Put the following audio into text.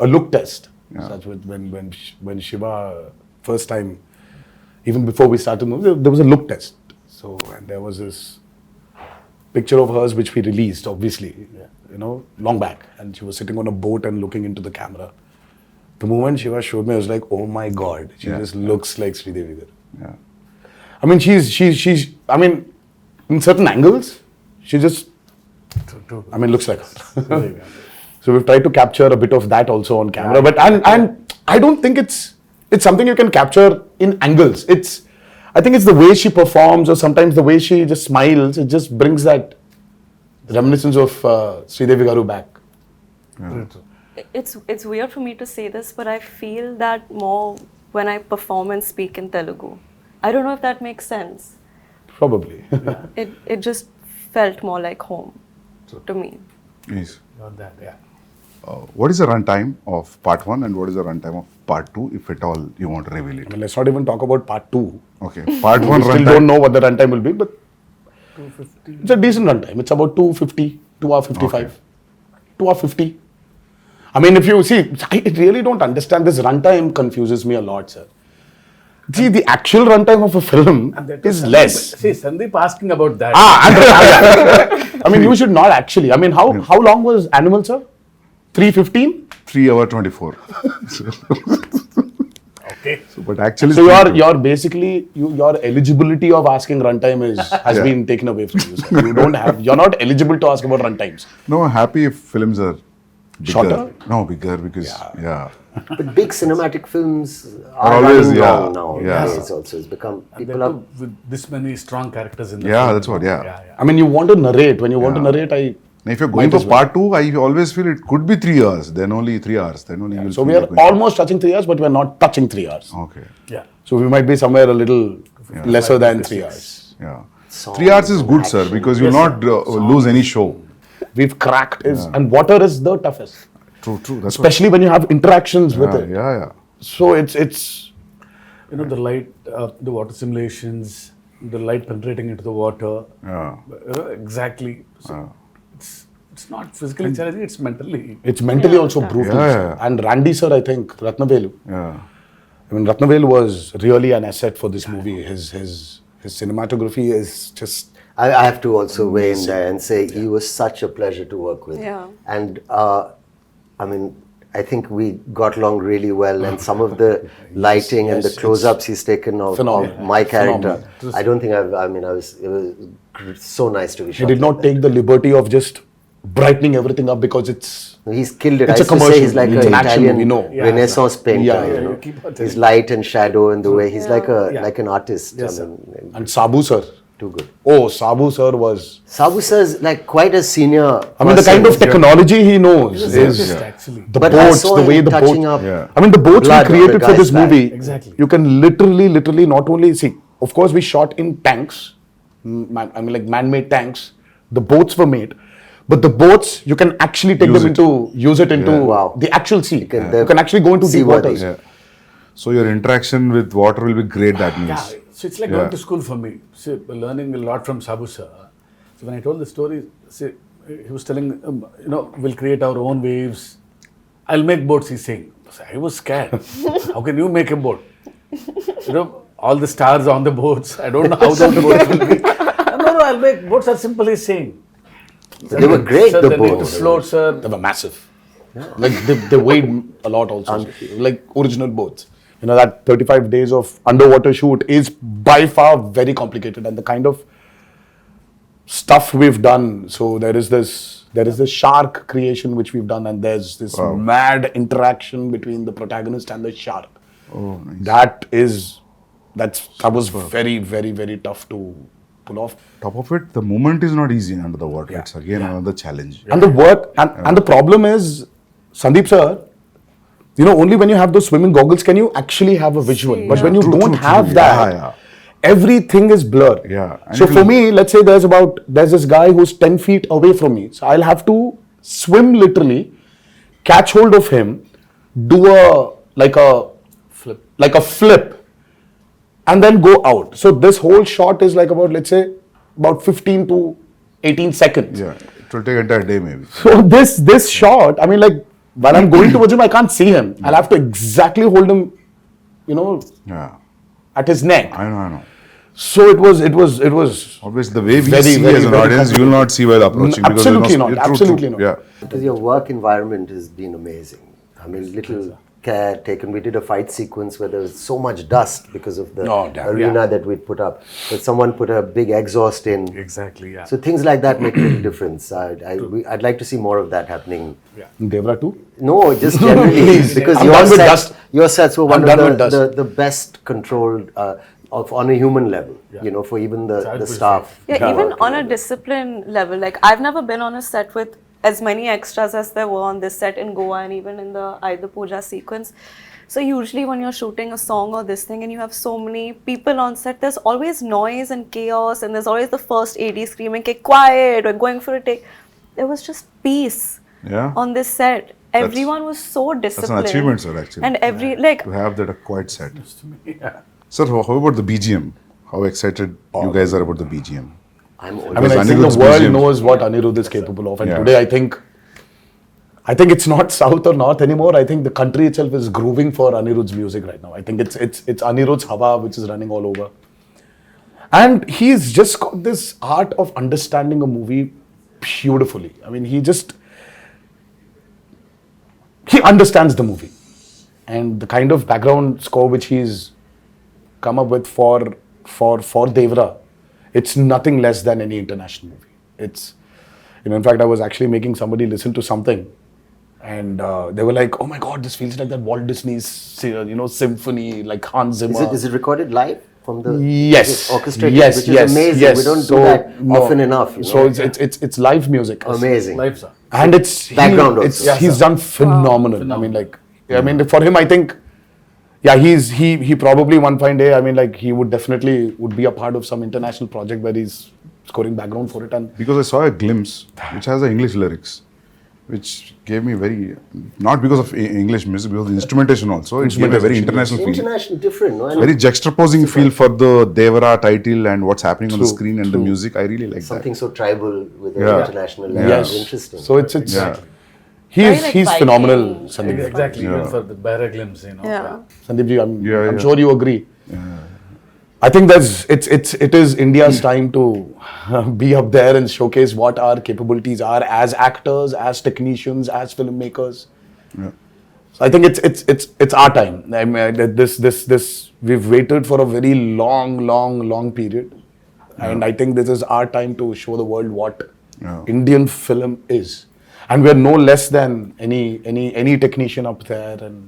a look test. Yeah. Such with when Shiva first time, even before we started moving, there was a look test. So and there was this picture of hers which we released, obviously, long back, and she was sitting on a boat and looking into the camera. The moment Shiva showed me, I was like, oh my God, she just looks like Sridevi Garu. Yeah. I mean, she's. I mean, in certain angles, she just. I mean, looks like her. So we've tried to capture a bit of that also on camera, but and I don't think it's something you can capture in angles. I think it's the way she performs, or sometimes the way she just smiles. It just brings that reminiscence of Sridevi Garu back. Yeah. It's weird for me to say this, but I feel that more when I perform and speak in Telugu. I don't know if that makes sense. Probably. It just felt more like home to me. Yes. Not that, yeah. What is the runtime of part 1 and what is the runtime of part 2, if at all you want to reveal I it? mean, let's not even talk about part 2. Okay. Part 1 We still runtime. don't know what the runtime will be, but 250. it's a decent runtime. It's about 250, 2 hour 55, Okay. 2 hour 50. I mean, if you see, I really don't understand this runtime confuses me a lot, sir. See, the actual runtime of a film And that is Sandeep- less. See, Sandeep asking about that. I mean, you should not actually. I mean, how long was Animal, sir? 3:15? 3 hour 24. Okay. But actually, So you're basically your eligibility of asking runtime has Yeah. been taken away from you, sir. You're not eligible to ask about runtimes. no, happy if films are bigger. Shorter? No, bigger because But big cinematic films Are are always, running yeah, long now. yeah. Nowadays also, it's become And people that are. too with this many strong characters in the Yeah, film. that's what, yeah. I mean, you want to narrate. When you want to narrate, Now, if you're going Might for as well. part 2, I always feel it could be 3 hours. Then only 3 hours. Then only you'll So feel we are like going- almost touching 3 hours, but we're not touching 3 hours. Okay. Yeah. So we might be somewhere a little lesser than 3 hours. Yeah. Songs 3 hours is and good, sir, action. because you'll not lose any show. We've cracked and water is the toughest, True. That's especially when you have interactions with what, it. yeah. So it's The light, the water simulations, the light penetrating into the water. Yeah. Exactly. So it's not physically challenging, it's mentally. mentally also brutal. Yeah, sir. yeah. And Randy sir, I think Ratnavelu. Yeah. I mean, Ratnavelu was really an asset for this movie. His cinematography is just. I have to also weigh in there and say he was such a pleasure to work with. Yeah. And I mean, I think we got along really well, and some of the lighting and the yes, close-ups he's taken of phenomenal. my character. Phenomenal. I don't think it was so nice to be He shot. did not take the liberty of just brightening everything up because it's. He's killed it. It's I a used to say commercial. he's like It's an an action Italian movie, no. Yeah, Renaissance painter. Yeah, yeah, you know? you keep on His telling. light and shadow and the way he's like Yeah. like an artist. Yes, I mean, And Sabu sir. too good. Oh, Sabu sir was. Sabu sir is like quite a senior. I mean, the kind of person. technology he knows He's a is scientist, actually. the But I boats, saw the way him the touching boat. up Yeah. I mean, the boats we blood on created the for this guy's back. movie. Exactly. You can literally not only see. Of course, we shot in tanks. I mean, like man-made tanks. The boats were made, but the boats you can actually take Use them it. use it into Wow. the actual sea. can- You can actually go into deep seaworthy. waters. Yeah. So your interaction with water will be great, that means. Yeah, so it's like Yeah. going to school for me. See, learning a lot from Sabu sir. So when I told the story, see, he was telling, we'll create our own waves. I'll make boats, he's saying. So I was scared. How can you make a boat? All the stars on the boats. I don't know how the boats will be. No, I'll make boats are simple, he's saying. They were great, Sir, the they need to boats. float, sir. They were massive. Like they weighed a lot also. Like original boats. That 35 days of underwater shoot is by far very complicated, and the kind of stuff we've done. So there is this shark creation which we've done, and there's this mad interaction between the protagonist and the shark. Oh, nice. That was very, very, very tough to pull off. Top of it, the movement is not easy under the water. It's again another challenge. And the work and the problem is, Sandeep sir, only when you have those swimming goggles can you actually have a visual. See, But when you True, don't true, have true. that, Yeah. everything is blur. Yeah. And So it for will- me, let's say there's this guy who's 10 feet away from me. So I'll have to swim literally, catch hold of him, do a flip, and then go out. So this whole shot is like about 15 to 18 seconds. Yeah. It will take entire day maybe. So this shot, I mean, like while I'm going towards him, I can't see him. I'll have to exactly hold him, you know, Yeah. at his neck. I know. So it was. Always the way we Very, see very, as an very audience, you will not see while approaching. because Absolutely you're not. true, Absolutely true. not. Yeah. Because your work environment has been amazing. I mean, little care taken. We did a fight sequence where there was so much dust because of the Oh, damn. arena that we'd put up. But someone put a big exhaust in. Exactly, yeah. So things like that make a little difference. I'd like to see more of that happening. Devra too. No, just generally Please. because I'm your done with sets, dust. your sets were I'm one done of with dust. the best controlled on a human level. You know, for even So the I'd staff. Yeah, even on a discipline level, like I've never been on a set with as many extras as there were on this set in Goa and even in the Aida Puja sequence. So usually when you're shooting a song or this thing and you have so many people on set, there's always noise and chaos and there's always the first AD screaming, "Okay, quiet, we're going for a take." There was just peace Yeah. on this set. Everyone was so That's disciplined. an achievement, sir, actually. And like To have that a quiet set. Yeah. Sir, how about the BGM? How excited you guys are about the BGM? I'm I mean, always I think Anirudh's the world BGM. knows what Anirudh is capable of, and Yeah. today I think it's not South or North anymore. I think the country itself is grooving for Anirudh's music right now. I think it's Anirudh's Hawa which is running all over, and he's just got this art of understanding a movie beautifully. I mean, he understands the movie, and the kind of background score which he's come up with for Devra, it's nothing less than any international movie. It's, in fact, I was actually making somebody listen to something, and they were like, "Oh my God, this feels like that Walt Disney's, symphony, like Hans Zimmer." Is it recorded live from the Yes. orchestrated? Yes. Which yes. is amazing. Yes. We don't So, do that no. often enough. You know? So it's live music. amazing. Live, sir. And it's Background he, also. it's, Yeah, he's done phenomenal. I mean, for him, I think, yeah, he probably one fine day, I mean, like, he would definitely would be a part of some international project where he's scoring background for it. And Because I saw a glimpse which has the English lyrics, which gave me very, not because of English music, because of the instrumentation also, it gave a very international feel. International, different, no? And Very juxtaposing feel for the Devara title and what's happening on the screen and the music. I really like something that. so tribal with Yeah. an international level. yes, Interesting. so it's Yeah. Very, like, he's Viking. phenomenal, Sandeep. Exactly, Yeah. even for the Barra glimpse, yeah. Sandeep ji, I'm Yeah. sure you agree. I think it is India's time to be up there and showcase what our capabilities are as actors, as technicians, as filmmakers. Yeah. So I think it's our time. I mean, this we've waited for a very long period, and I think this is our time to show the world what Indian film is, and we're no less than any technician up there. And